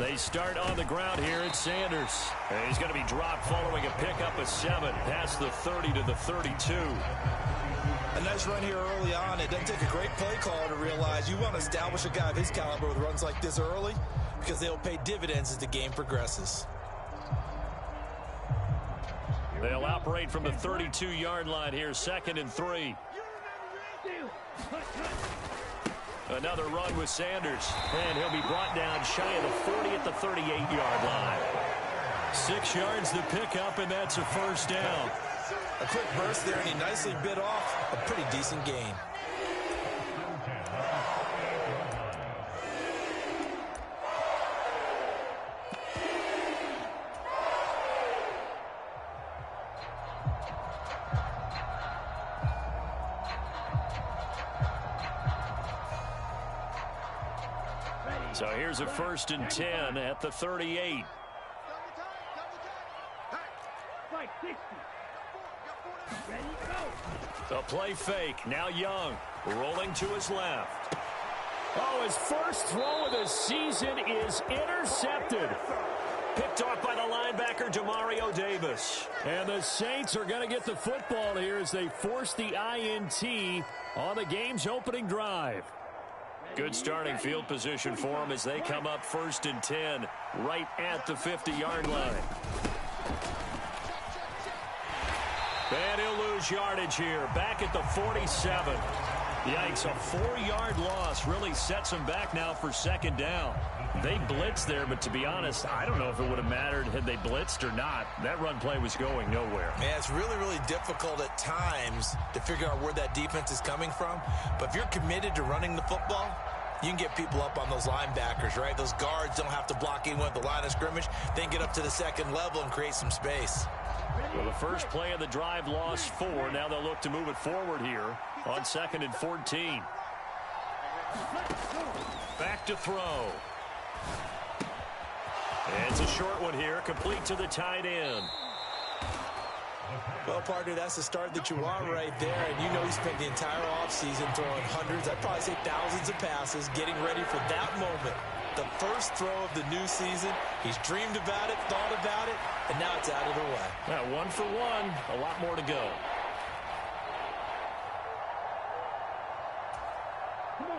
They start on the ground here at Sanders. And he's going to be dropped following a pickup of 7 past the 30 to the 32. A nice run here early on. It doesn't take a great play caller to realize you want to establish a guy of his caliber with runs like this early because they'll pay dividends as the game progresses. They'll operate from the 32-yard line here, 2nd and 3. Another run with Sanders, and he'll be brought down shy of the 40 at the 38-yard line. 6 yards to pick up, and that's a first down. A quick burst there, and he nicely bit off a pretty decent gain. So here's a 1st and 10 at the 38. The play fake. Now Young rolling to his left. Oh, his first throw of the season is intercepted. Picked off by the linebacker, Demario Davis. And the Saints are going to get the football here as they force the INT on the game's opening drive. Good starting field position for them as they come up 1st and 10 right at the 50-yard line. And he'll lose yardage here, back at the 47. Yikes, a 4-yard loss really sets him back now for 2nd down. They blitzed there, but to be honest, I don't know if it would have mattered had they blitzed or not. That run play was going nowhere. Yeah, it's really, really difficult at times to figure out where that defense is coming from. But if you're committed to running the football, you can get people up on those linebackers, right? Those guards don't have to block in with the line of scrimmage. They can get up to the 2nd level and create some space. Well, the first play of the drive lost 4. Now they'll look to move it forward here on 2nd and 14. Back to throw. And it's a short one here, complete to the tight end. Well, partner, that's the start that you want right there. And you know he spent the entire offseason throwing hundreds, I'd probably say thousands of passes, getting ready for that moment. The first throw of the new season. He's dreamed about it, thought about it, and now it's out of the way. Yeah, 1 for 1, a lot more to go.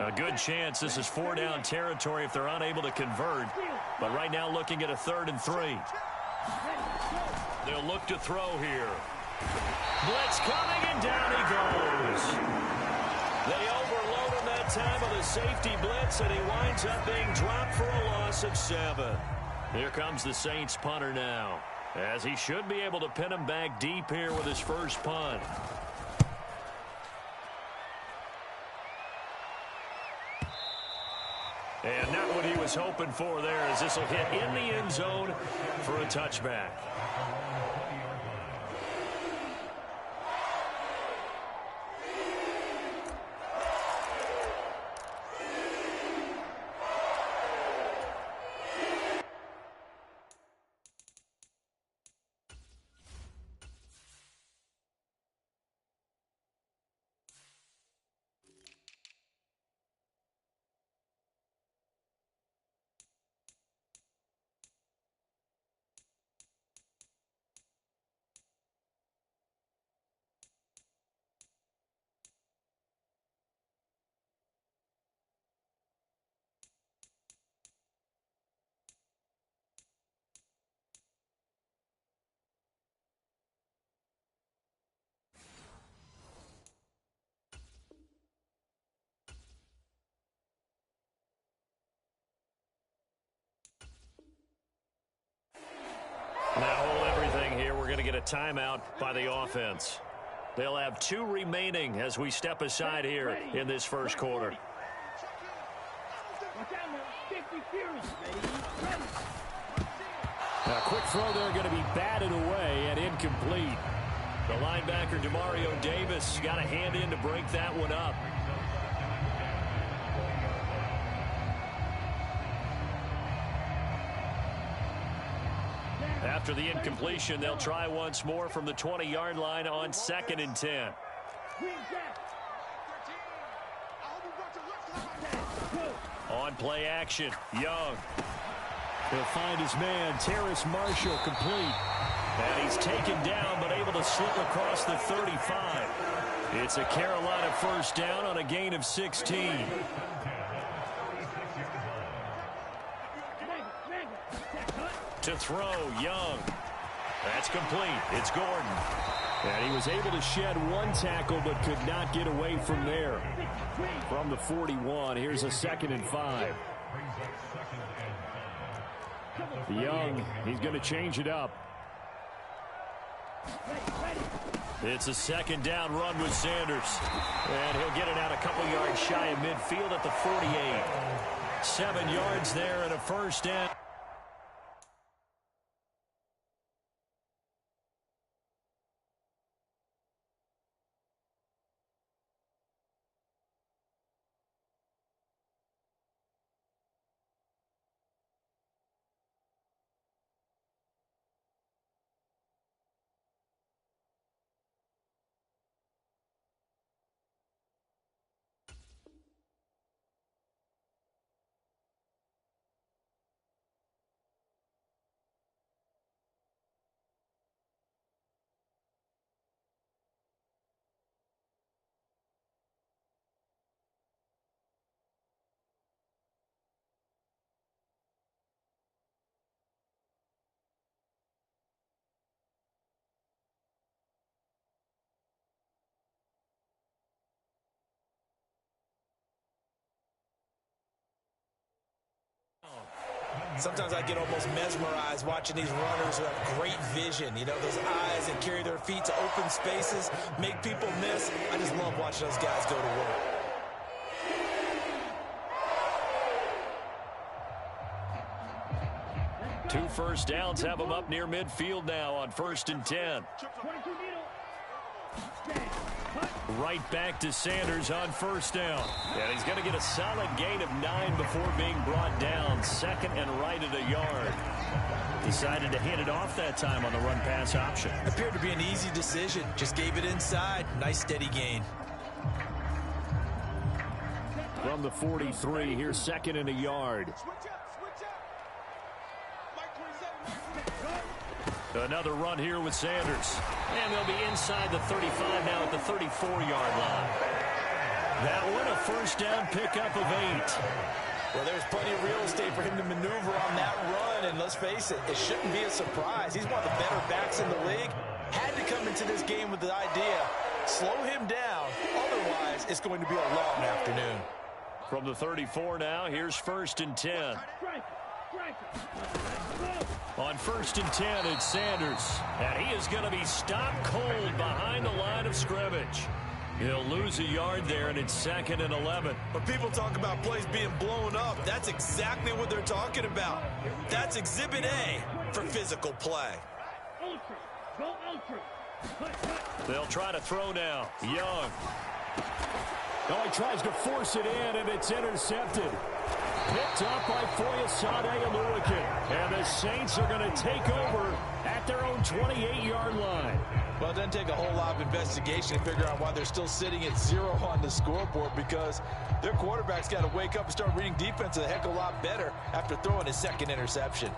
A good chance this is 4-down territory if they're unable to convert. But right now looking at a 3rd and 3. They'll look to throw here. Blitz coming, and down he goes. They overload him that time with a safety blitz, and he winds up being dropped for a loss of 7. Here comes the Saints punter now, as he should be able to pin him back deep here with his first punt. And not what he was hoping for there, as this will hit in the end zone for a touchback. Now hold everything here. We're going to get a timeout by the offense. They'll have 2 remaining as we step aside here in this first quarter. Now, quick throw there going to be batted away and incomplete. The linebacker, Demario Davis, got a hand in to break that one up. After the incompletion, they'll try once more from the 20-yard line on 2nd and 10. On play action, Young. He'll find his man, Terrace Marshall, complete. And he's taken down, but able to slip across the 35. It's a Carolina first down on a gain of 16. To throw, Young. That's complete. It's Gordon. And he was able to shed one tackle, but could not get away from there. From the 41, here's a 2nd and 5. Young, he's going to change it up. It's a 2nd down run with Sanders. And he'll get it out a couple yards shy of midfield at the 48. 7 yards there and a first down. Sometimes I get almost mesmerized watching these runners who have great vision. You know, those eyes that carry their feet to open spaces, make people miss. I just love watching those guys go to work. Two first downs have them up near midfield now on 1st and 10. Right back to Sanders on 1st down. And he's going to get a solid gain of 9 before being brought down. 2nd and right at a yard. Decided to hand it off that time on the run-pass option. Appeared to be an easy decision. Just gave it inside. Nice steady gain. From the 43, here's 2nd and a yard. Another run here with Sanders. And they'll be inside the 35 now at the 34-yard line. That one, a first down pickup of 8. Well, there's plenty of real estate for him to maneuver on that run. And let's face it, it shouldn't be a surprise. He's one of the better backs in the league. Had to come into this game with the idea, slow him down. Otherwise, it's going to be a long afternoon. From the 34 now, here's 1st and 10. On 1st and 10, it's Sanders. And he is going to be stopped cold behind the line of scrimmage. He'll lose a yard there, and it's 2nd and 11. When people talk about plays being blown up, that's exactly what they're talking about. That's Exhibit A for physical play. They'll try to throw now. Young. Oh, he tries to force it in, and it's intercepted. Picked up by Foyesade Aluakin. And the Saints are going to take over at their own 28-yard line. Well, it doesn't take a whole lot of investigation to figure out why they're still sitting at 0 on the scoreboard, because their quarterback's got to wake up and start reading defense a heck of a lot better after throwing his 2nd interception.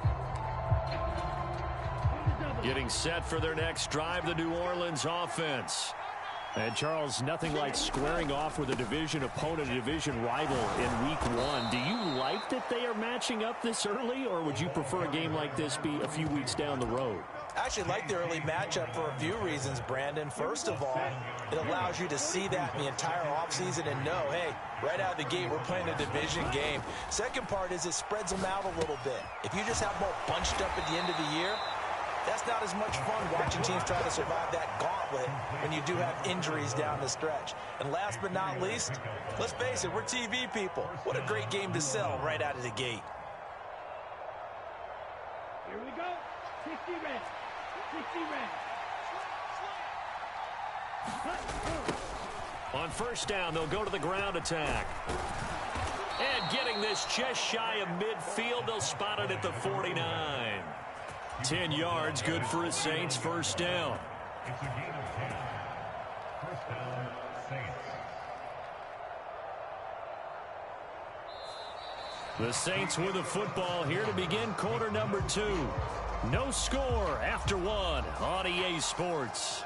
Getting set for their next drive, the New Orleans offense. And, Charles, nothing like squaring off with a division opponent, a division rival in Week 1. Do you like that they are matching up this early, or would you prefer a game like this be a few weeks down the road? I actually like the early matchup for a few reasons, Brandon. First of all, it allows you to see that in the entire offseason and know, hey, right out of the gate, we're playing a division game. Second part is it spreads them out a little bit. If you just have them all bunched up at the end of the year, that's not as much fun watching teams try to survive that gauntlet when you do have injuries down the stretch. And last but not least, let's face it, we're TV people. What a great game to sell right out of the gate. Here we go. 60 red. 60 red. On 1st down, they'll go to the ground attack. And getting this just shy of midfield, they'll spot it at the 49. 10 yards, good for a Saints first down. It's a gain of 10. First down, Saints. The Saints with the football here to begin quarter number 2. No score after 1 on EA Sports.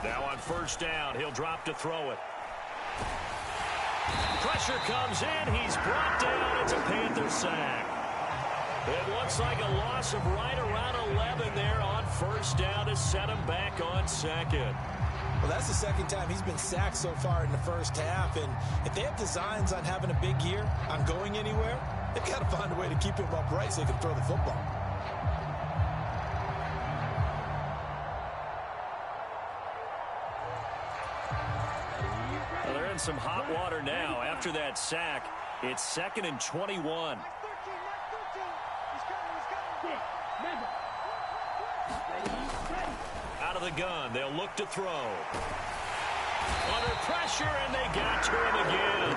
Now on first down, he'll drop to throw it. Pressure comes in. He's brought down. It's a Panther sack. It looks like a loss of right around 11 there on first down to set him back on second. Well, that's the second time he's been sacked so far in the first half. And if they have designs on having a big year, on going anywhere, they've got to find a way to keep him upright so he can throw the football. Well, they're in some hot water now. After that sack, it's 2nd and 21. Out of the gun, they'll look to throw. Under pressure, and they got to him again.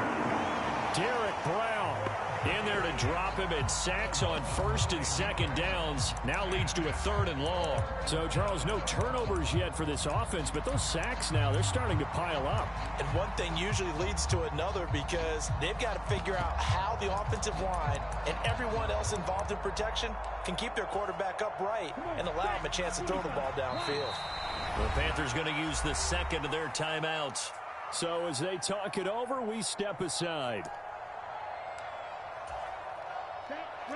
Derek Brown in there to drop him, and sacks on first and second downs now leads to a 3rd and long. So, Charles, no turnovers yet for this offense, but those sacks now, they're starting to pile up. And one thing usually leads to another because they've got to figure out how the offensive line and everyone else involved in protection can keep their quarterback upright and allow him a chance to throw the ball downfield. The Panthers going to use the second of their timeouts. So as they talk it over, we step aside.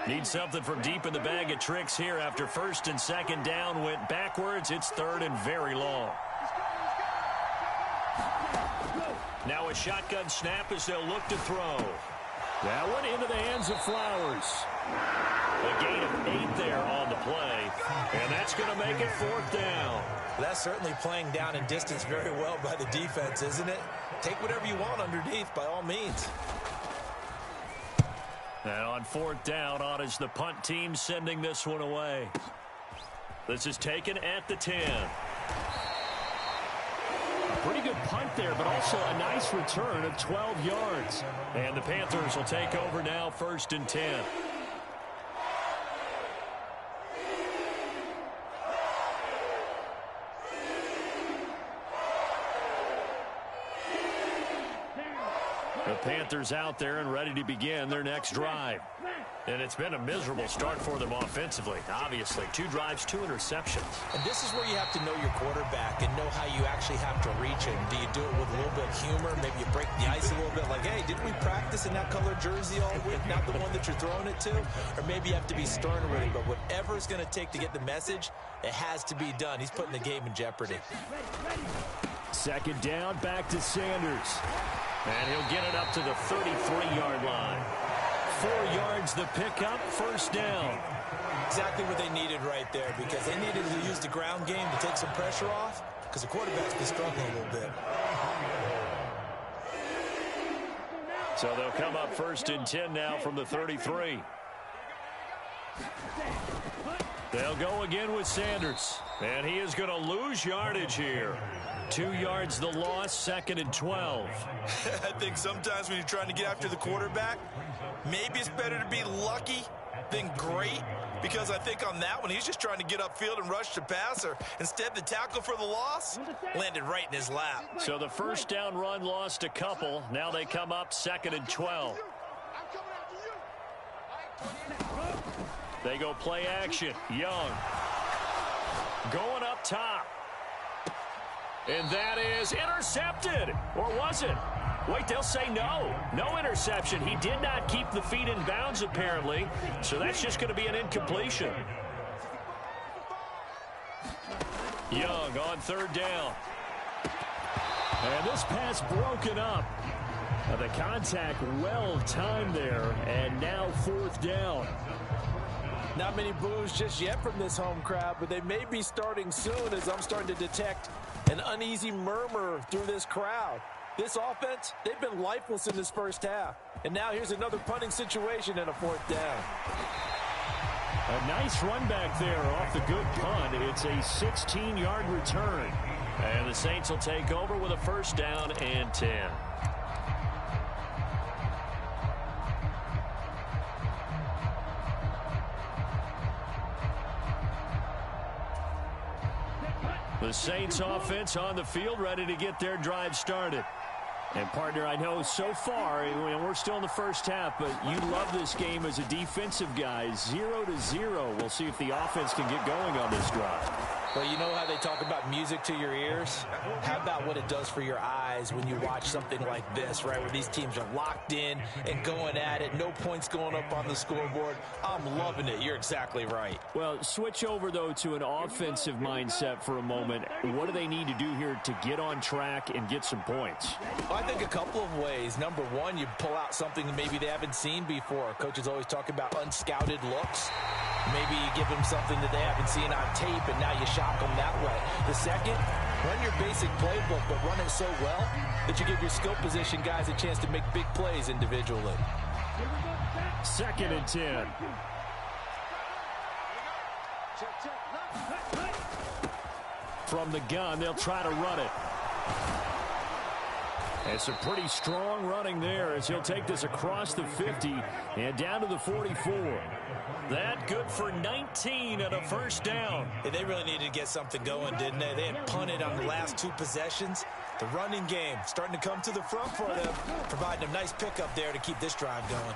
Need something from deep in the bag of tricks here after first and second down went backwards. It's 3rd and very long. Now a shotgun snap as they'll look to throw. That one into the hands of Flowers. A gain of 8 there on the play, and that's going to make it 4th down. That's certainly playing down and distance very well by the defense, isn't it? Take whatever you want underneath by all means. And on 4th down, on is the punt team sending this one away. This is taken at the 10. A pretty good punt there, but also a nice return of 12 yards. And the Panthers will take over now, 1st and 10. The Panthers out there and ready to begin their next drive. And it's been a miserable start for them offensively. Obviously, 2 drives, 2 interceptions. And this is where you have to know your quarterback and know how you actually have to reach him. Do you do it with a little bit of humor? Maybe you break the ice a little bit like, hey, didn't we practice in that colored jersey all week, not the one that you're throwing it to? Or maybe you have to be stern with him. But whatever it's going to take to get the message, it has to be done. He's putting the game in jeopardy. 2nd down, back to Sanders. And he'll get it up to the 33-yard line. 4 yards the pickup, 1st down. Exactly what they needed right there because they needed to use the ground game to take some pressure off because the quarterback's been struggling a little bit. So they'll come up 1st and 10 now from the 33. They'll go again with Sanders. And he is going to lose yardage here. 2 yards the loss, 2nd and 12. I think sometimes when you're trying to get after the quarterback, maybe it's better to be lucky than great. Because I think on that one, he's just trying to get upfield and rush the passer. Instead, the tackle for the loss landed right in his lap. So the 1st down run lost a couple. Now they come up 2nd and 12. They go play action. Young going up top. And that is intercepted. Or was it? Wait, they'll say no. No interception. He did not keep the feet in bounds, apparently. So that's just going to be an incompletion. Young on 3rd down. And this pass broken up. The contact well timed there. And now 4th down. Not many boos just yet from this home crowd, but they may be starting soon as I'm starting to detect an uneasy murmur through this crowd. This offense, they've been lifeless in this first half. And now here's another punting situation and a 4th down. A nice run back there off the good punt. It's a 16-yard return. And the Saints will take over with a 1st down and 10. The Saints offense on the field, ready to get their drive started. And, partner, I know so far, we're still in the first half, but you love this game as a defensive guy. 0-0. We'll see if the offense can get going on this drive. Well, you know how they talk about music to your ears? How about what it does for your eyes when you watch something like this, right, where these teams are locked in and going at it, no points going up on the scoreboard? I'm loving it. You're exactly right. Well, switch over, though, to an offensive mindset for a moment. What do they need to do here to get on track and get some points? Well, I think a couple of ways. Number one, you pull out something that maybe they haven't seen before. Coaches always talk about unscouted looks. Maybe you give them something that they haven't seen on tape, and now you shock them that way. The second, run your basic playbook, but run it so well that you give your skill position guys a chance to make big plays individually. 2nd and 10. From the gun, they'll try to run it. It's a pretty strong running there as he'll take this across the 50 and down to the 44. That good for 19 and a first down. Yeah, they really needed to get something going, didn't they? They had punted on the last 2 possessions. The running game starting to come to the front for them, providing a nice pickup there to keep this drive going.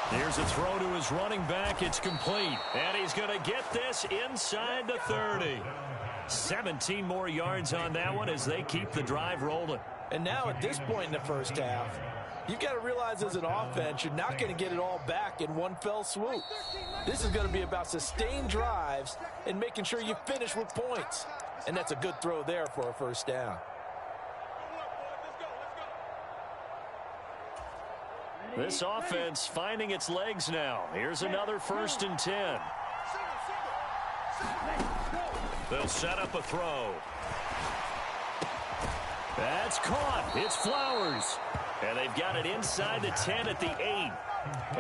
Here's a throw to his running back. It's complete. And he's going to get this inside the 30. 17 more yards on that one as they keep the drive rolling. And now at this point in the first half, you've got to realize as an offense, you're not going to get it all back in one fell swoop. This is going to be about sustained drives and making sure you finish with points. And that's a good throw there for a first down. This offense finding its legs now. Here's another 1st and 10. They'll set up a throw. That's caught. It's Flowers. And they've got it inside the 10 at the 8.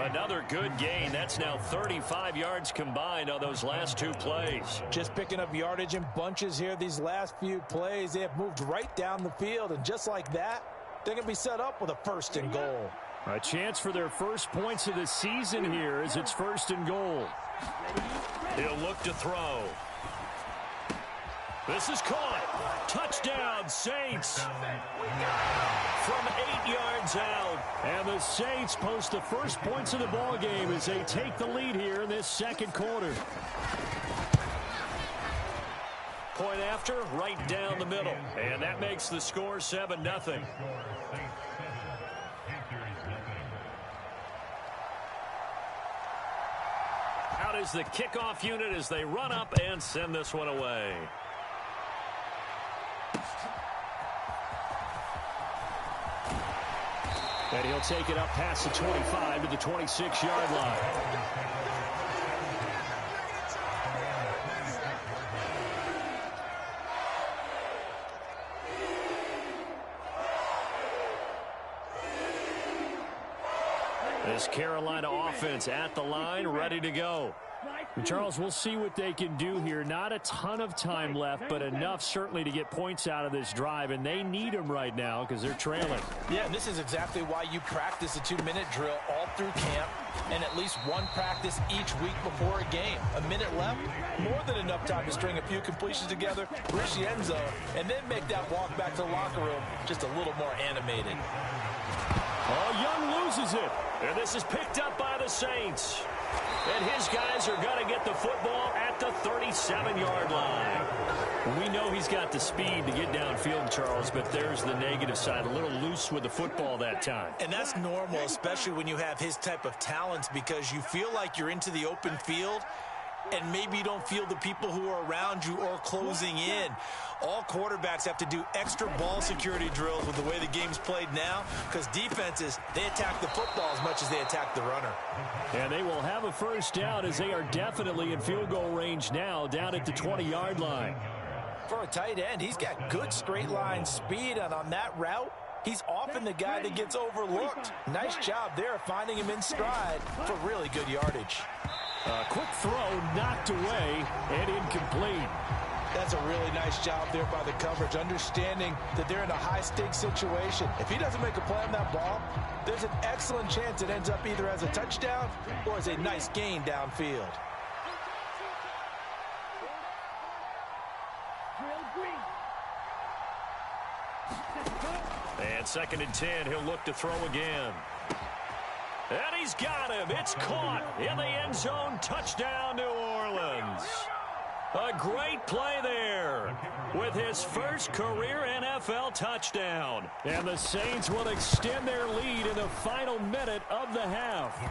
Another good gain. That's now 35 yards combined on those last 2 plays. Just picking up yardage in bunches here these last few plays. They have moved right down the field, and just like that, they're going to be set up with a 1st and goal. A chance for their first points of the season here as it's 1st and goal. He'll look to throw. This is caught. Touchdown, Saints. From 8 yards out. And the Saints post the first points of the ball game as they take the lead here in this 2nd quarter. Point after, right down the middle. And that makes the score 7-0. Out is the kickoff unit as they run up and send this one away. And he'll take it up past the 25 to the 26-yard line. This Carolina offense at the line, ready to go. And Charles, we'll see what they can do here. Not a ton of time left, but enough certainly to get points out of this drive, and they need them right now because they're trailing. Yeah, and this is exactly why you practice a 2-minute drill all through camp and at least one practice each week before a game. A minute left, more than enough time to string a few completions together, reach the end zone, and then make that walk back to the locker room just a little more animated. Oh, Young loses it, and this is picked up by the Saints. And his guys are going to get the football at the 37-yard line. We know he's got the speed to get downfield, Charles, but there's the negative side. A little loose with the football that time. And that's normal, especially when you have his type of talents, because you feel like you're into the open field and maybe you don't feel the people who are around you or closing in. All quarterbacks have to do extra ball security drills with the way the game's played now, because defenses, they attack the football as much as they attack the runner. And they will have a first down as they are definitely in field goal range now, down at the 20-yard line. For a tight end, he's got good straight line speed, and on that route, he's often the guy that gets overlooked. Nice job there finding him in stride for really good yardage. A quick throw knocked away and incomplete. That's a really nice job there by the coverage, understanding that they're in a high-stakes situation. If he doesn't make a play on that ball, there's an excellent chance it ends up either as a touchdown or as a nice gain downfield. And 2nd and 10, he'll look to throw again. And he's got him. It's caught in the end zone. Touchdown, New Orleans. A great play there with his first career NFL touchdown. And the Saints will extend their lead in the final minute of the half.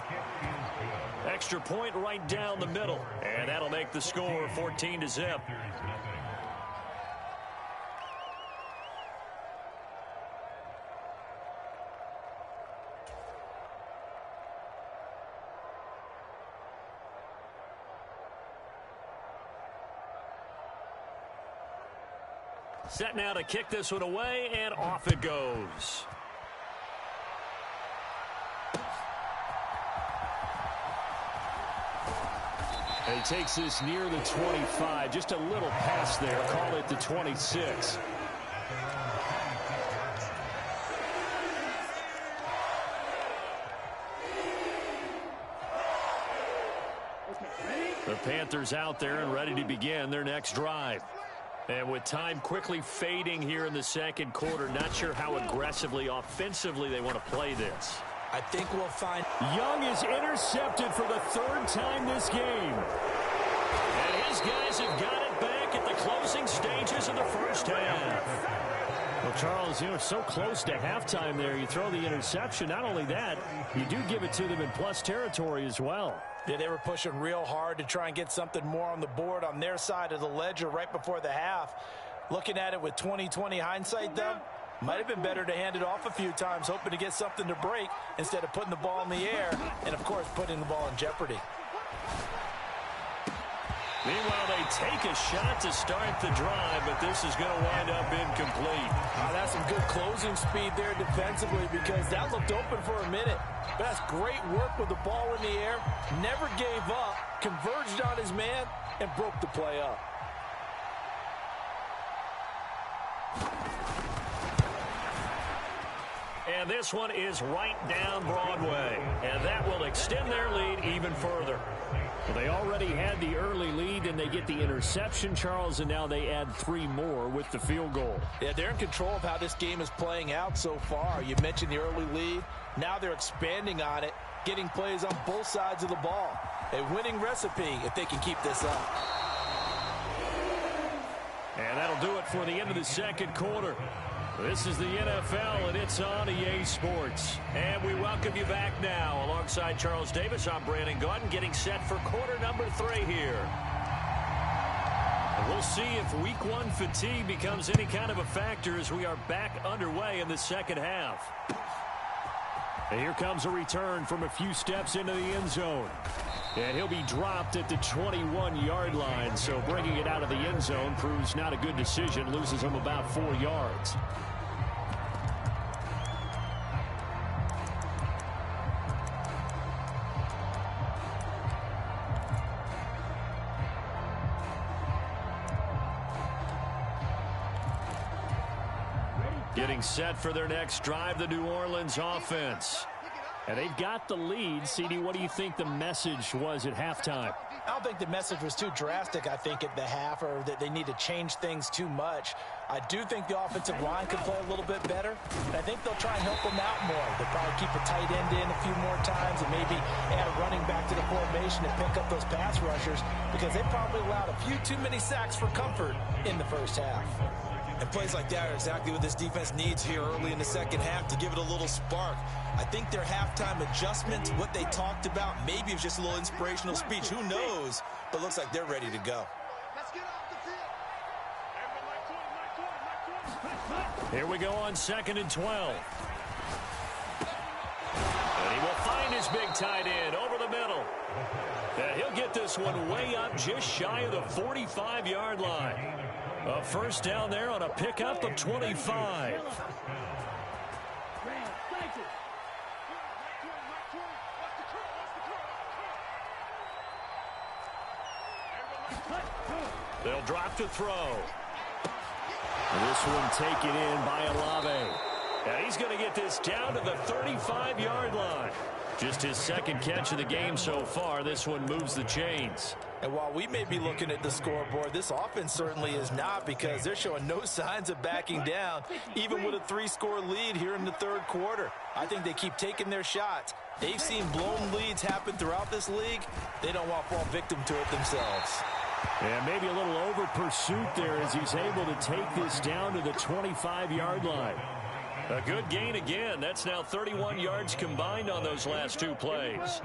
Extra point right down the middle. And that'll make the score 14-0. Set now to kick this one away, and off it goes. And he takes this near the 25, just a little past there, call it the 26. The Panthers out there and ready to begin their next drive. And with time quickly fading here in the second quarter, not sure how aggressively, offensively they want to play this. I think we'll find... Young is intercepted for the 3rd time this game. And his guys have got it back at the closing stages of the first half. Well, Charles, you know, so close to halftime there. You throw the interception. Not only that, you do give it to them in plus territory as well. Yeah, they were pushing real hard to try and get something more on the board on their side of the ledger right before the half. Looking at it with 20/20 hindsight, though, might have been better to hand it off a few times, hoping to get something to break instead of putting the ball in the air and, of course, putting the ball in jeopardy. Meanwhile, they take a shot to start the drive, but this is going to wind up incomplete. That's some good closing speed there defensively because that looked open for a minute. But that's great work with the ball in the air. Never gave up, converged on his man, and broke the play up. And this one is right down Broadway. And that will extend their lead even further. Well, they already had the early lead, and they get the interception, Charles, and now they add 3 more with the field goal. Yeah, they're in control of how this game is playing out so far. You mentioned the early lead. Now they're expanding on it, getting plays on both sides of the ball. A winning recipe if they can keep this up. And that'll do it for the end of the second quarter. This is the NFL, and it's on EA Sports. And we welcome you back now. Alongside Charles Davis, I'm Brandon Gaudin, getting set for quarter number 3 here. And we'll see if week 1 fatigue becomes any kind of a factor as we are back underway in the second half. And here comes a return from a few steps into the end zone. And he'll be dropped at the 21-yard line, so bringing it out of the end zone proves not a good decision, loses him about 4 yards. Getting set for their next drive, the New Orleans offense. And they've got the lead. CD, what do you think the message was at halftime? I don't think the message was too drastic, I think, at the half, or that they need to change things too much. I do think the offensive line could play a little bit better, and I think they'll try and help them out more. They'll probably keep a tight end in a few more times and maybe add a running back to the formation and pick up those pass rushers because they probably allowed a few too many sacks for comfort in the first half. And plays like that are exactly what this defense needs here early in the second half to give it a little spark. I think their halftime adjustment, what they talked about, maybe it was just a little inspirational speech. Who knows? But looks like they're ready to go. Here we go on 2nd and 12. And he will find his big tight end over the middle. And he'll get this one way up just shy of the 45-yard line. A first down there on a pickup of 25. They'll drop to throw. And this one taken in by Olave. And he's going to get this down to the 35-yard line. Just his second catch of the game so far. This one moves the chains. And while we may be looking at the scoreboard, this offense certainly is not, because they're showing no signs of backing down, even with a 3-score lead here in the third quarter. I think they keep taking their shots. They've seen blown leads happen throughout this league. They don't want to fall victim to it themselves. And maybe a little over pursuit there as he's able to take this down to the 25-yard line. A good gain again. That's now 31 yards combined on those last 2 plays.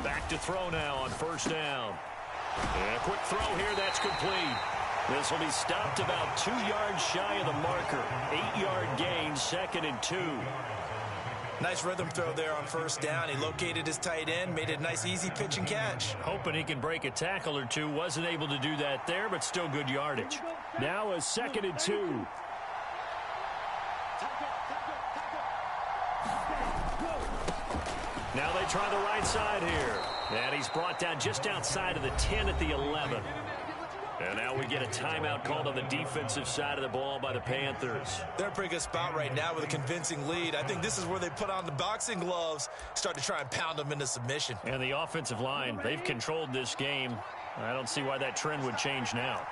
Back to throw now on first down. And a quick throw here, that's complete. This will be stopped about 2 yards shy of the marker. 8-yard gain, 2nd and 2. Nice rhythm throw there on first down. He located his tight end, made it a nice easy pitch and catch. Hoping he can break a tackle or two. Wasn't able to do that there, but still good yardage. Now a 2nd and 2. Now they try the right side here. And he's brought down just outside of the 10 at the 11. And now we get a timeout called on the defensive side of the ball by the Panthers. They're in a pretty good spot right now with a convincing lead. I think this is where they put on the boxing gloves, start to try and pound them into submission. And the offensive line, they've controlled this game. I don't see why that trend would change now.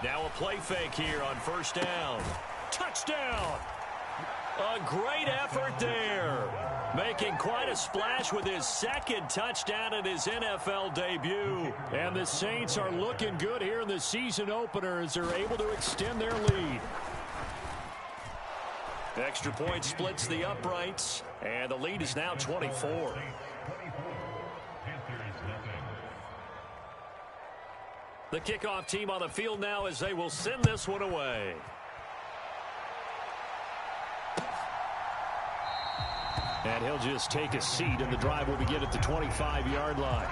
Now a play fake here on first down. Touchdown! A great effort there. Making quite a splash with his 2nd touchdown in his NFL debut. And the Saints are looking good here in the season opener as they're able to extend their lead. Extra point splits the uprights, and the lead is now 24. The kickoff team on the field now as they will send this one away. And he'll just take a seat, and the drive will begin at the 25-yard line.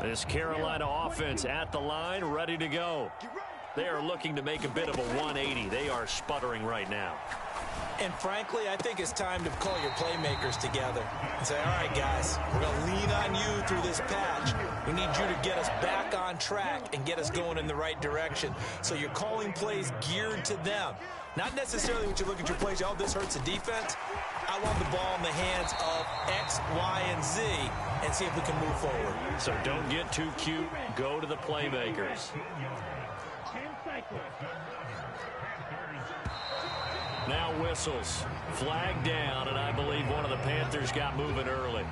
This Carolina offense at the line, ready to go. They are looking to make a bit of a 180. They are sputtering right now. And frankly, I think it's time to call your playmakers together and say, all right, guys, we're going to lean on you through this patch. We need you to get us back on track and get us going in the right direction. So you're calling plays geared to them. Not necessarily when you look at your plays, oh, this hurts the defense. I want the ball in the hands of X, Y, and Z and see if we can move forward. So don't get too cute. Go to the playmakers. Now whistles. Flag down, and I believe one of the Panthers got moving early.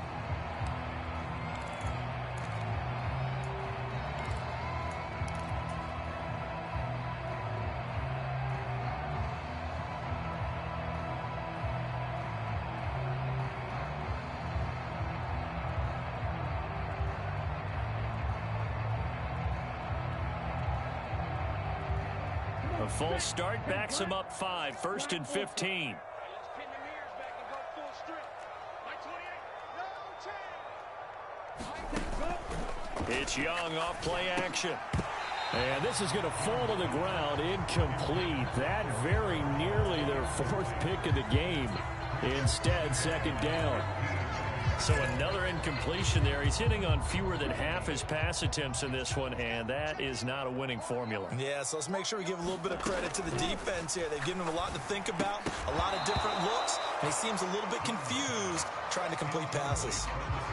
A false start backs him up 5, 1st and 15. It's Young off play action. And this is going to fall to the ground, incomplete. That very nearly their 4th pick of the game. Instead, 2nd down. So another incompletion there. He's hitting on fewer than half his pass attempts in this one, and that is not a winning formula. Yeah, so let's make sure we give a little bit of credit to the defense here. They've given him a lot to think about, a lot of different looks, and he seems a little bit confused trying to complete passes.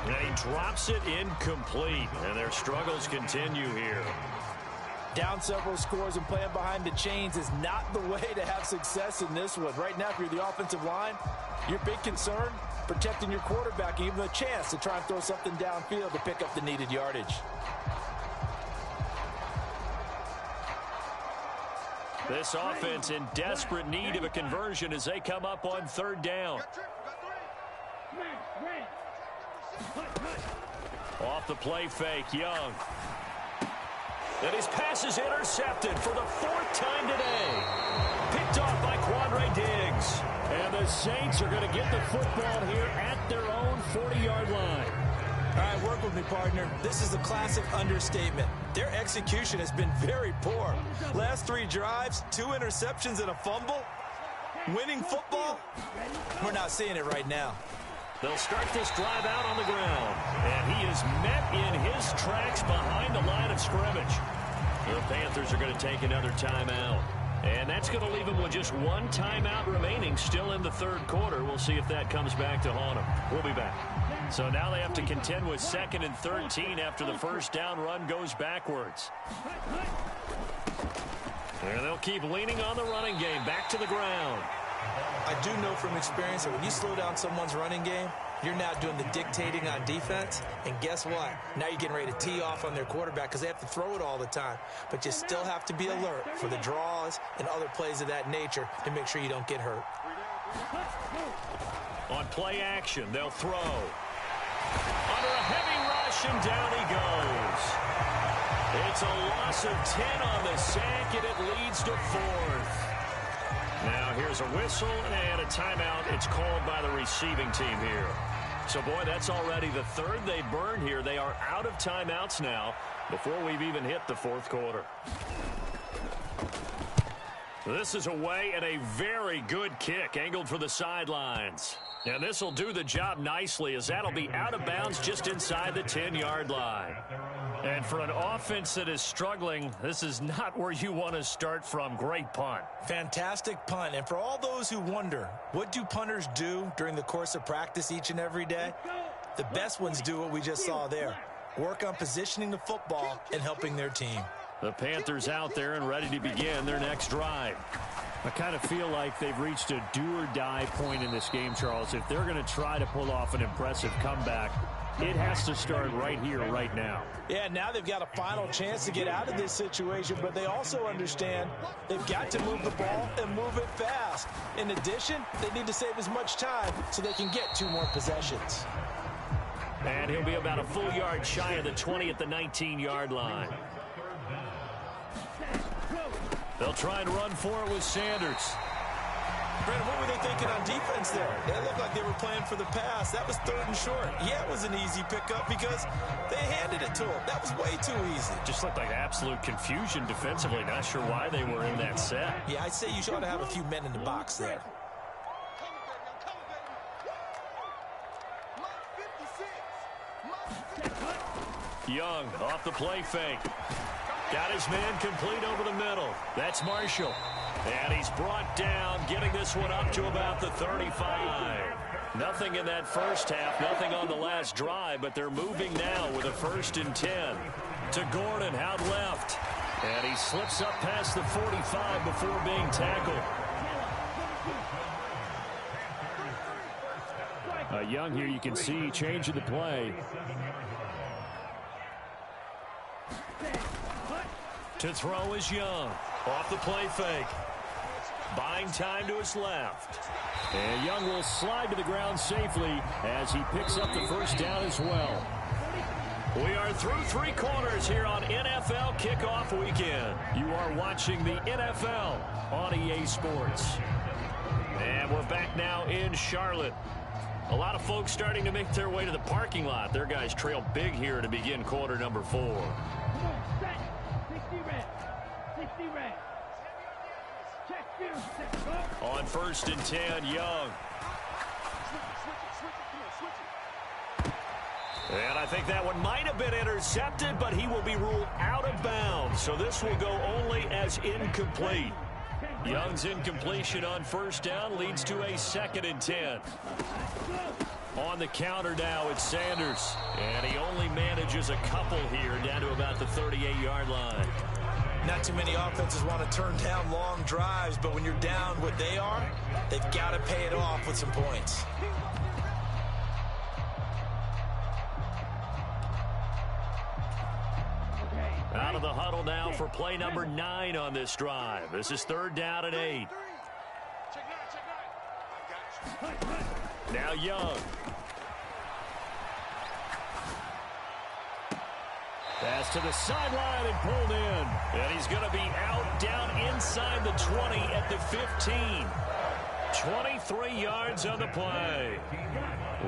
And he drops it incomplete, and their struggles continue here. Down several scores and playing behind the chains is not the way to have success in this one. Right now, if you're the offensive line, your big concern, protecting your quarterback, and even a chance to try and throw something downfield to pick up the needed yardage. This offense in desperate need of a conversion as they come up on 3rd down. Off the play fake, Young. And his pass is intercepted for the 4th time today. Picked off by Quandre Diggs. And the Saints are going to get the football here at their own 40-yard line. All right, work with me, partner. This is a classic understatement. Their execution has been very poor. Last 3 drives, 2 interceptions and a fumble. Winning football? We're not seeing it right now. They'll start this drive out on the ground. And he is met in his tracks behind the line of scrimmage. The Panthers are going to take another timeout. And that's going to leave them with just 1 timeout remaining still in the 3rd quarter. We'll see if that comes back to haunt them. We'll be back. So now they have to contend with 2nd and 13 after the first down run goes backwards. And they'll keep leaning on the running game back to the ground. I do know from experience that when you slow down someone's running game, you're now doing the dictating on defense. And guess what? Now you're getting ready to tee off on their quarterback because they have to throw it all the time. But you still have to be alert for the draws and other plays of that nature to make sure you don't get hurt. On play action, they'll throw. Under a heavy rush, and down he goes. It's a loss of 10 on the sack, and it leads to 4th. Now here's a whistle and a timeout. It's called by the receiving team here. So, boy, that's already the 3rd they burned here. They are out of timeouts now before we've even hit the 4th quarter. This is away and a very good kick angled for the sidelines. And this will do the job nicely as that'll be out of bounds just inside the 10-yard line. And for an offense that is struggling, this is not where you want to start from. Great punt. Fantastic punt. And for all those who wonder, what do punters do during the course of practice each and every day? The best ones do what we just saw there. Work on positioning the football and helping their team. The Panthers out there and ready to begin their next drive. I kind of feel like they've reached a do-or-die point in this game, Charles. If they're going to try to pull off an impressive comeback, it has to start right here, right now. Yeah, now they've got a final chance to get out of this situation, but they also understand they've got to move the ball and move it fast. In addition, they need to save as much time so they can get 2 more possessions. And he'll be about a full yard shy of the 20 at the 19-yard line. They'll try and run for it with Sanders. Brandon, what were they thinking on defense there? They looked like they were playing for the pass. That was 3rd and short. Yeah, it was an easy pickup because they handed it to him. That was way too easy. Just looked like absolute confusion defensively. Not sure why they were in that set. Yeah, I'd say you should have a few men in the box there. Young off the play fake. Got his man complete over the middle. That's Marshall. And he's brought down, getting this one up to about the 35. Nothing in that first half, nothing on the last drive, but they're moving now with a 1st and 10. To Gordon, out left. And he slips up past the 45 before being tackled. Young here, you can see changing the play. To throw is Young. Off the play fake. Buying time to his left. And Young will slide to the ground safely as he picks up the first down as well. We are through 3 quarters here on NFL Kickoff Weekend. You are watching the NFL on EA Sports. And we're back now in Charlotte. A lot of folks starting to make their way to the parking lot. Their guys trail big here to begin quarter number 4. On 1st and 10, Young. And I think that one might have been intercepted, but he will be ruled out of bounds. So this will go only as incomplete. Young's incompletion on 1st down leads to a 2nd and 10. On the counter now, it's Sanders. And he only manages a couple here down to about the 38-yard line. Not too many offenses want to turn down long drives, but when you're down what they are, they've got to pay it off with some points. Out of the huddle now for play number 9 on this drive. This is 3rd down and 8. Now Young. Pass to the sideline and pulled in. And he's going to be out down inside the 20 at the 15. 23 yards on the play.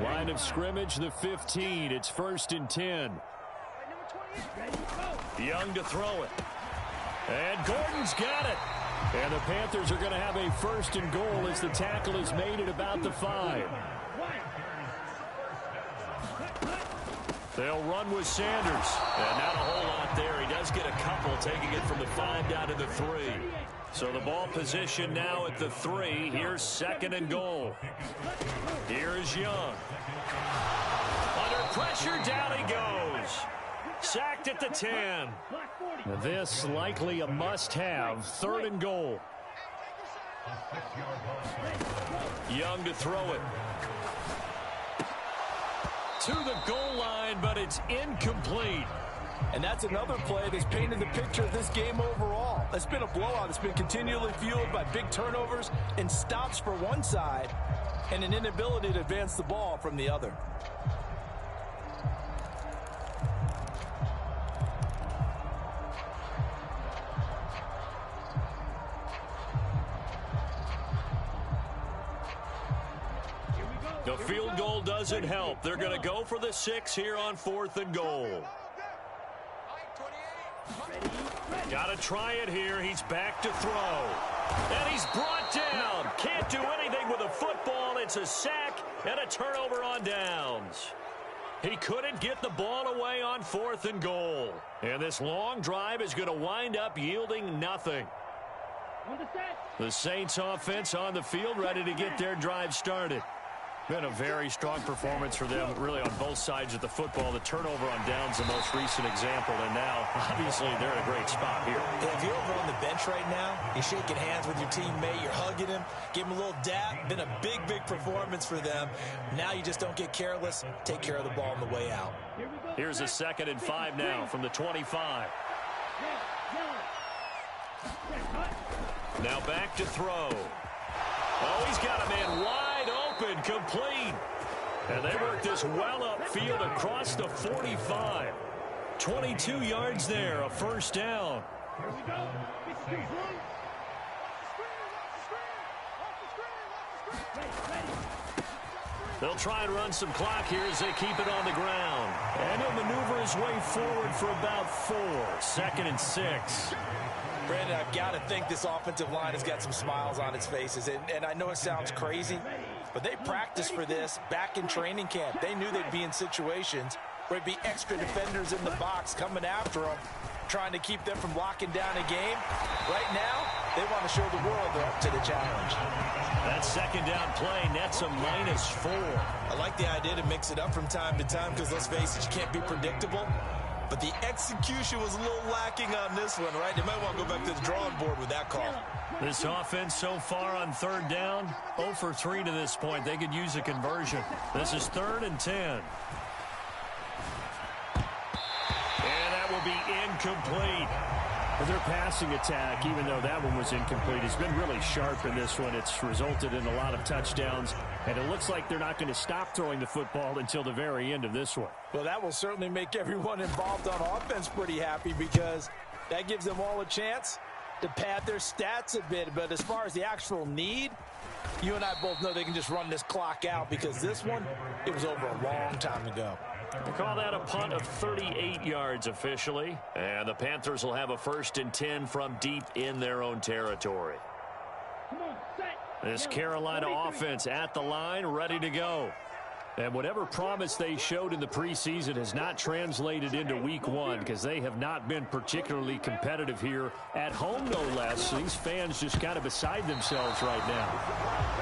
Line of scrimmage, the 15. It's 1st and 10. Young to throw it. And Gordon's got it. And the Panthers are going to have a 1st and goal as the tackle is made at about the 5. They'll run with Sanders. And not a whole lot there. He does get a couple, taking it from the 5 down to the 3. So the ball position now at the 3. Here's 2nd and goal. Here's Young. Under pressure, down he goes. Sacked at the 10. This likely a must-have. 3rd and goal. Young to throw it. To the goal line, but it's incomplete. And that's another play that's painted the picture of this game overall. It's been a blowout. It's been continually fueled by big turnovers and stops for one side and an inability to advance the ball from the other. The field goal doesn't help. They're going to go for the 6 here on 4th and goal. Got to try it here. He's back to throw. And he's brought down. Can't do anything with a football. It's a sack and a turnover on downs. He couldn't get the ball away on 4th and goal. And this long drive is going to wind up yielding nothing. The Saints offense on the field, ready to get their drive started. Been a very strong performance for them, really, on both sides of the football. The turnover on downs, the most recent example, and now, obviously, they're in a great spot here. Yeah, if you're over on the bench right now, you're shaking hands with your teammate, you're hugging him, give him a little dap. Been a big, big performance for them. Now you just don't get careless. Take care of the ball on the way out. Here's a 2nd and 5 now from the 25. Now back to throw. Oh, he's got a man wide open, complete. And they work this well upfield across the 45. 22 yards there, a 1st down. Here we go. They'll try and run some clock here as they keep it on the ground. And he'll maneuver his way forward for about 4. 2nd and 6. Brandon, I've got to think this offensive line has got some smiles on its faces. And I know it sounds crazy, but they practiced for this back in training camp. They knew they'd be in situations where it'd be extra defenders in the box coming after them, trying to keep them from locking down a game. Right now, they want to show the world they're up to the challenge. That 2nd down play nets a -4. I like the idea to mix it up from time to time because, let's face it, you can't be predictable. But the execution was a little lacking on this one, right? They might want to go back to the drawing board with that call. This offense so far on 3rd down, 0 for 3 to this point. They could use a conversion. This is 3rd and 10. And that will be incomplete. Their passing attack, even though that one was incomplete, has been really sharp in this one. It's resulted in a lot of touchdowns, and it looks like they're not going to stop throwing the football until the very end of this one. Well, that will certainly make everyone involved on offense pretty happy because that gives them all a chance to pad their stats a bit. But as far as the actual need, you and I both know they can just run this clock out because this one, it was over a long time ago. We call that a punt of 38 yards officially. And the Panthers will have a 1st and 10 from deep in their own territory. This Carolina offense at the line, ready to go. And whatever promise they showed in the preseason has not translated into week 1 because they have not been particularly competitive here at home, no less. These fans just kind of beside themselves right now.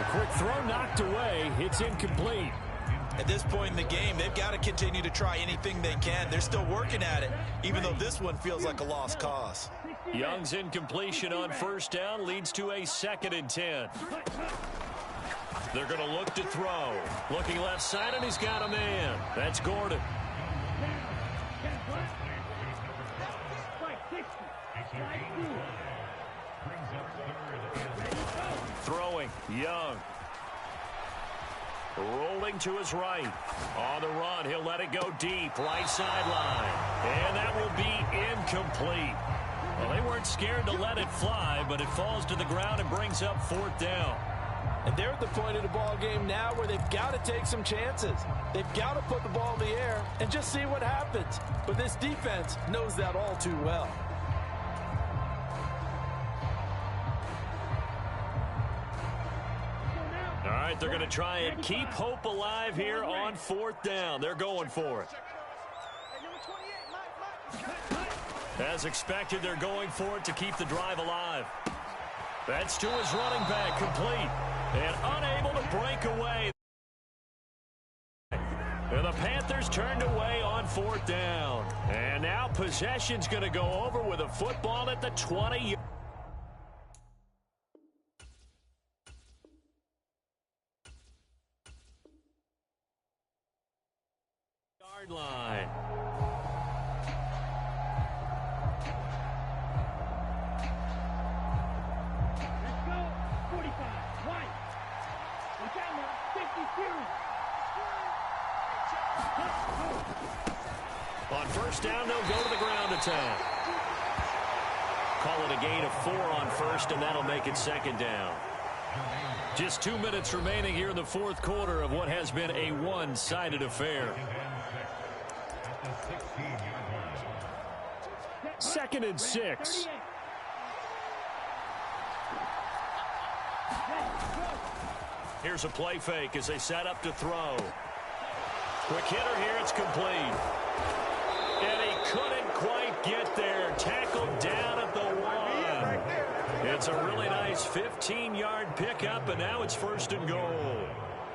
A quick throw knocked away. It's incomplete. At this point in the game, they've got to continue to try anything they can. They're still working at it, even though this one feels like a lost cause. Young's incompletion on 1st down leads to a 2nd and 10. They're going to look to throw. Looking left side, and he's got a man. That's Gordon. Throwing, Young. Rolling to his right. On the run, he'll let it go deep. Right sideline. And that will be incomplete. Well, they weren't scared to let it fly, but it falls to the ground and brings up 4th down. And they're at the point of the ball game now where they've got to take some chances. They've got to put the ball in the air and just see what happens. But this defense knows that all too well. All right, they're going to try and keep hope alive here on 4th down. They're going for it. As expected, they're going for it to keep the drive alive. That's to his running back, complete. And unable to break away. And the Panthers turned away on 4th down. And now possession's going to go over with a football at the 20. Yard line. Let's go. 45. White. The camera. 52. On 1st down, they'll go to the ground attack. Call it a gain of 4 on 1st, and that'll make it 2nd down. Just 2 minutes remaining here in the 4th quarter of what has been a one-sided affair. 2nd and 6. Here's a play fake as they set up to throw. Quick hitter here, it's complete. And he couldn't quite get there. Tackled down at the 1. It's a really nice 15-yard pickup, and now it's 1st and goal.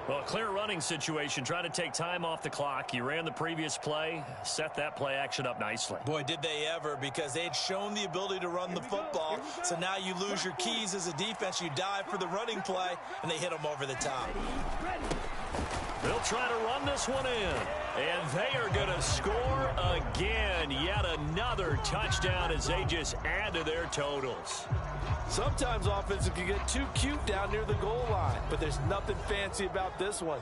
Well, clear running situation. Try to take time off the clock. You ran the previous play, set that play action up nicely. Boy, did they ever, because they'd shown the ability to run the football. So now you lose your keys as a defense. You dive for the running play, and they hit them over the top. They'll try to run this one in. And they are going to score again. Yet another touchdown as they just add to their totals. Sometimes offenses can get too cute down near the goal line, but there's nothing fancy about this one.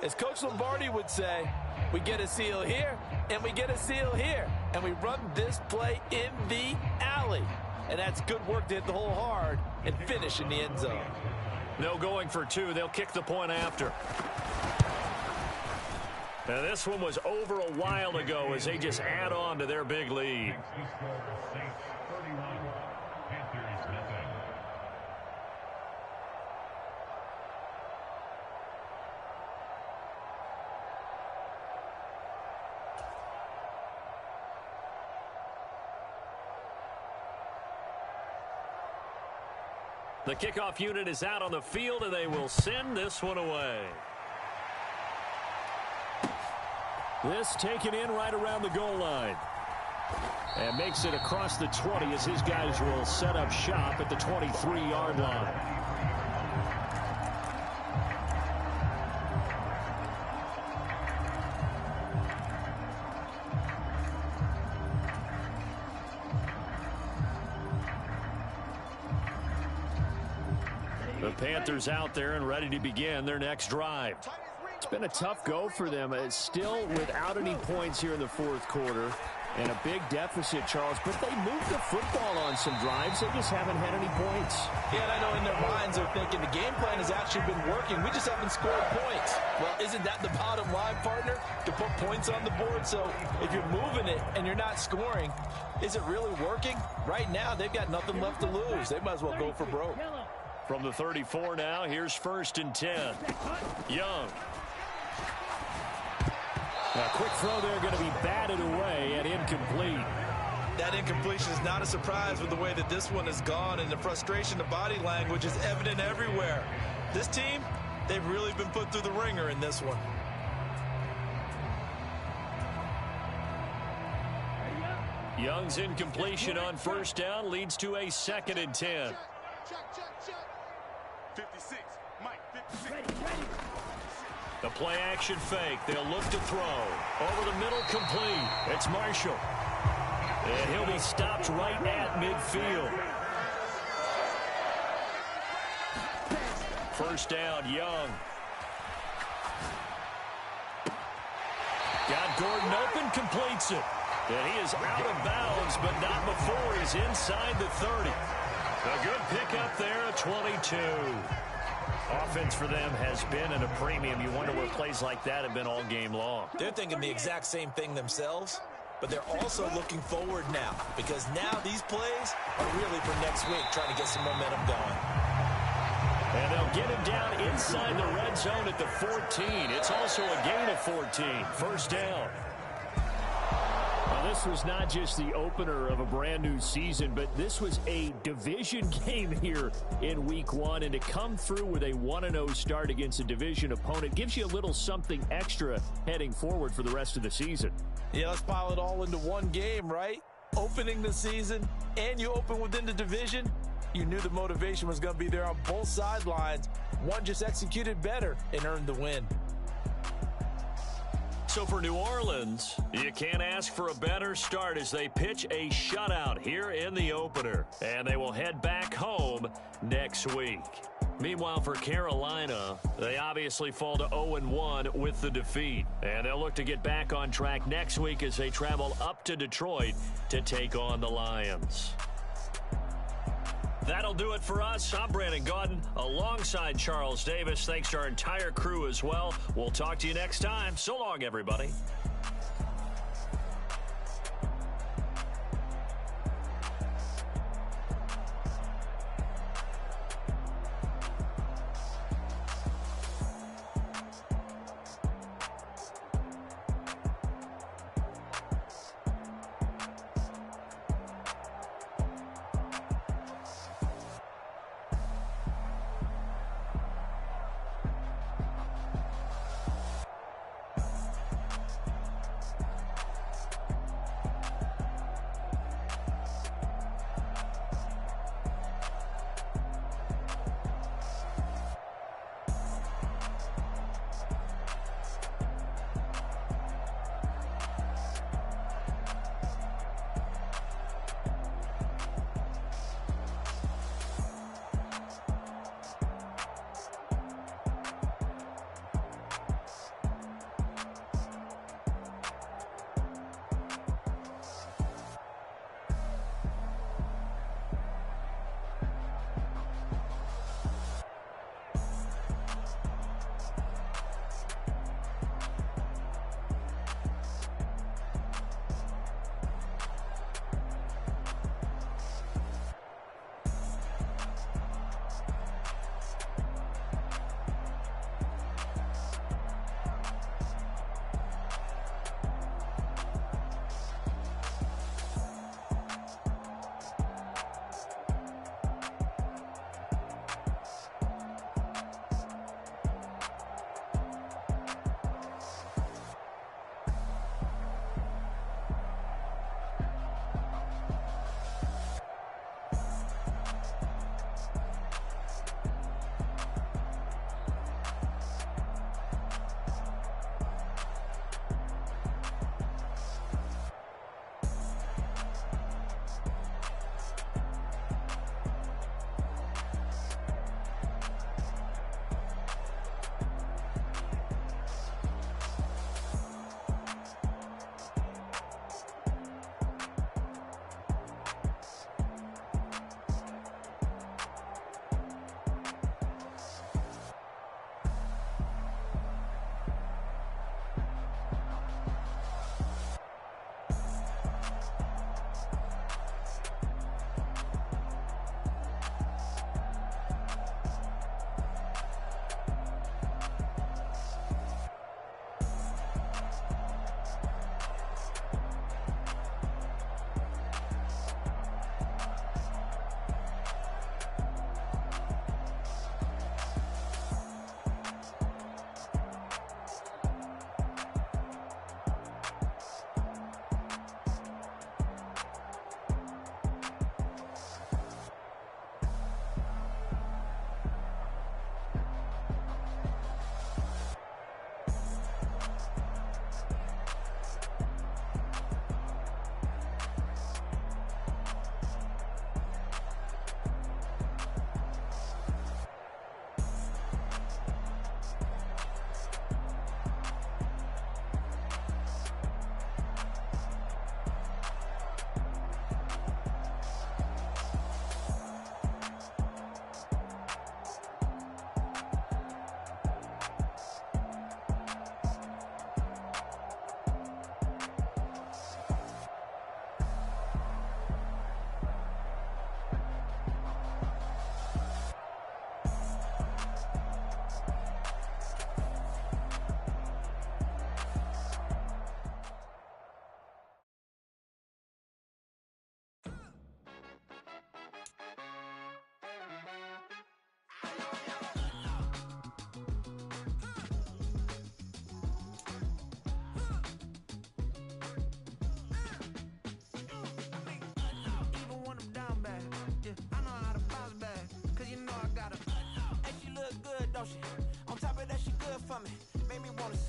As Coach Lombardi would say, we get a seal here, and we get a seal here, and we run this play in the alley. And that's good work to hit the hole hard and finish in the end zone. No going for 2. They'll kick the point after. Now, this one was over a while ago as they just add on to their big lead. The kickoff unit is out on the field, and they will send this one away. This taken in right around the goal line. And makes it across the 20 as his guys will set up shop at the 23-yard line. The Panthers out there and ready to begin their next drive. It's been a tough go for them. It's still without any points here in the 4th quarter. And a big deficit, Charles. But they moved the football on some drives. They just haven't had any points. Yeah, and I know in their minds they're thinking the game plan has actually been working. We just haven't scored points. Well, isn't that the bottom line, partner? To put points on the board. So if you're moving it and you're not scoring, is it really working? Right now, they've got nothing left to lose. They might as well go for broke. From the 34 now, here's 1st and 10. Young. A quick throw there going to be batted away and incomplete. That incompletion is not a surprise with the way that this one has gone, and the frustration, the body language is evident everywhere. This team, they've really been put through the ringer in this one. Young's incompletion on 1st down leads to a 2nd and 10. 56, Mike, 56. Ready. The play action fake. They'll look to throw. Over the middle, complete. It's Marshall. And he'll be stopped right at midfield. 1st down, Young. Got Gordon open, completes it. And he is out of bounds, but not before he's inside the 30. A good pickup there at 22. Offense for them has been at a premium. You wonder where plays like that have been all game long. They're thinking the exact same thing themselves, but they're also looking forward now because now these plays are really for next week, trying to get some momentum going. And they'll get him down inside the red zone at the 14. It's also a gain of 14. First down. Well, this was not just the opener of a brand new season, but this was a division game here in week 1. And to come through with a 1-0 start against a division opponent gives you a little something extra heading forward for the rest of the season. Yeah, let's pile it all into one game, right? Opening the season, and you open within the division. You knew the motivation was going to be there on both sidelines. One just executed better and earned the win. So for New Orleans, you can't ask for a better start as they pitch a shutout here in the opener. And they will head back home next week. Meanwhile, for Carolina, they obviously fall to 0-1 with the defeat. And they'll look to get back on track next week as they travel up to Detroit to take on the Lions. That'll do it for us. I'm Brandon Gaudin alongside Charles Davis. Thanks to our entire crew as well. We'll talk to you next time. So long, everybody.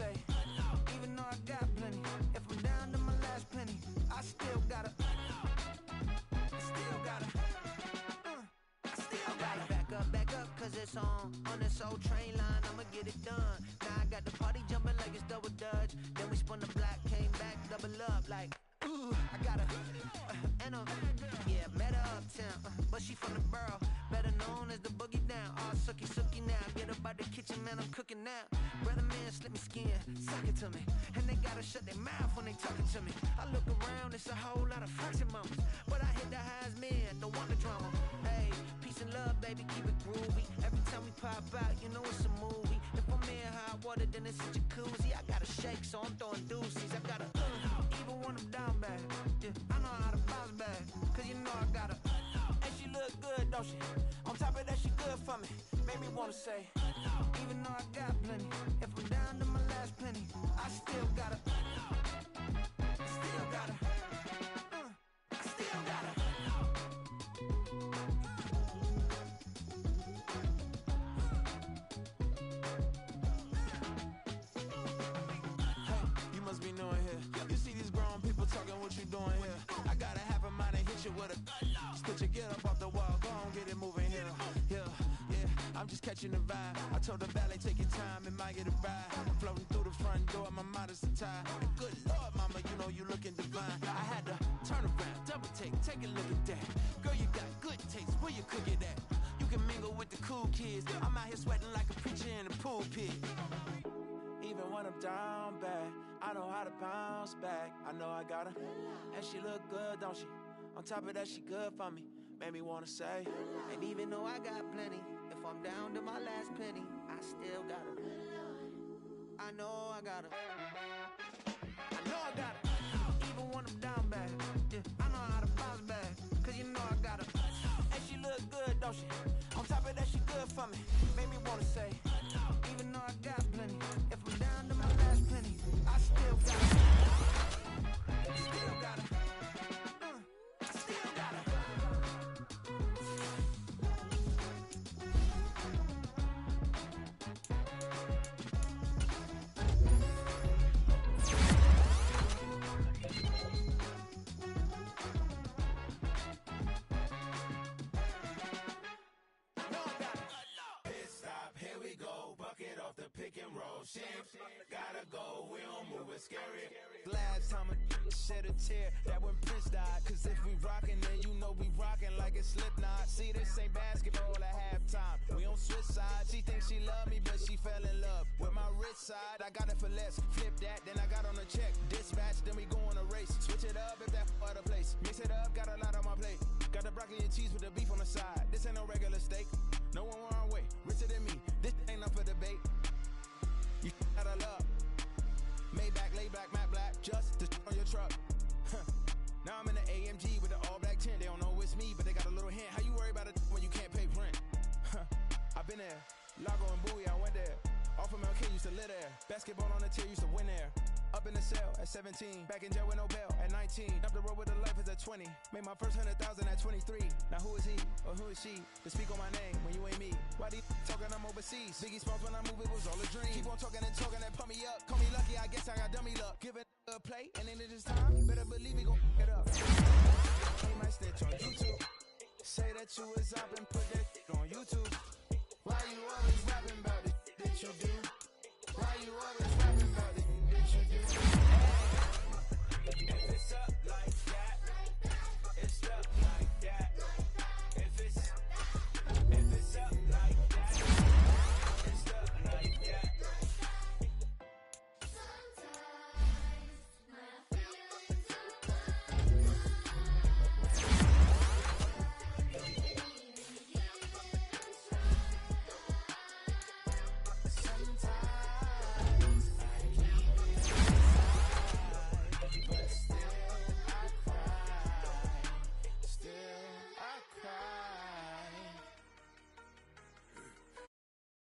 say, even though I got plenty, if I'm down to my last penny, I still gotta back up, cause it's on this old train line, I'ma get it done. Now I got the party jumping like it's double dutch. Then we spun the block, came back, double up like, ooh, I got her, and yeah, met her uptown, but she from the borough, better known as the boogie down. All sookie now, get up out the kitchen, man, I'm cooking now. Brother man, slip me skin, suck it to me, and they gotta shut their mouth when they talking to me. I look around, it's a whole lot of friction moments, but I hit the highs, man, don't want the drama. Hey, peace and love, baby, keep it groovy. Every time we pop out, you know it's a movie. If I'm in hot water, then it's a jacuzzi. I gotta shake, so I'm throwing deuces. I gotta, even when I'm down bad, yeah, I know how to bounce back, cause you know I gotta, and she look good, don't she? On top of that, she good for me. Made me wanna say, even though I got plenty, if I'm down to my last penny, I still gotta, still gotta. Be knowing here. You see these grown people talking, what you doing here? I gotta have a mind and hit you with a stitch you, get up off the wall, go on, get it moving here. Yeah, I'm just catching the vibe. I told the valet, take your time, it might get a ride. Floating through the front door, my mind is tied. Good Lord, mama, you know you looking divine. I had to turn around, double take a look at that. Girl, you got good taste, where you cook it at? You can mingle with the cool kids. I'm out here sweating like a preacher in the pulpit. Even when I'm down bad, I know how to bounce back. I know I got her, and she look good, don't she? On top of that, she good for me. Made me wanna say, and even though I got plenty, if I'm down to my last penny, I still got her. I know I got her. I know I got her. Even when I'm down bad, yeah, I know how to bounce back, cause you know I got her. And she look good, don't she? On top of that, she good for me. Made me wanna say, even though I got plenty, if I'm down to my last penny, I still got it. Still got it. Still got it. Gotta go, we don't move it scary. Last time a shed a tear, that when Prince died. Cause if we rockin', then you know we rockin' like a Slipknot. See, this ain't basketball at halftime. We don't switch sides. She thinks she love me, but she fell in love with my rich side. I got it for less. Flip that, then I got on a check. Dispatch, then we go on a race. Switch it up if that other place. Mix it up, got a lot on my plate. Got the broccoli and cheese with the beef on the side. This ain't no regular steak. No one wrong way. Richer than me. This ain't up for debate. You got a love. Maybach, lay back, matte black, just to on your truck. Now I'm in the AMG with the all black tint. They don't know it's me, but they got a little hint. How you worry about it when you can't pay rent? I've been there. Lago and Bowie, I went there. Off of MLK, used to live there. Basketball on the tier, used to win there. Up in the cell at 17. Back in jail with no bail at 19. Up the road with the life is at 20. Made my first 100,000 at 23. Now who is he or who is she to speak on my name when you ain't me? Why they talking I'm overseas? Biggie Smalls when I move it was all a dream. Keep on talking and pump me up. Call me lucky, I guess I got dummy luck. Give it a play and then it is time. Better believe we gon' get up. He might snitch on YouTube. Say that you was up and put that on YouTube. Why you always rapping about it that you do?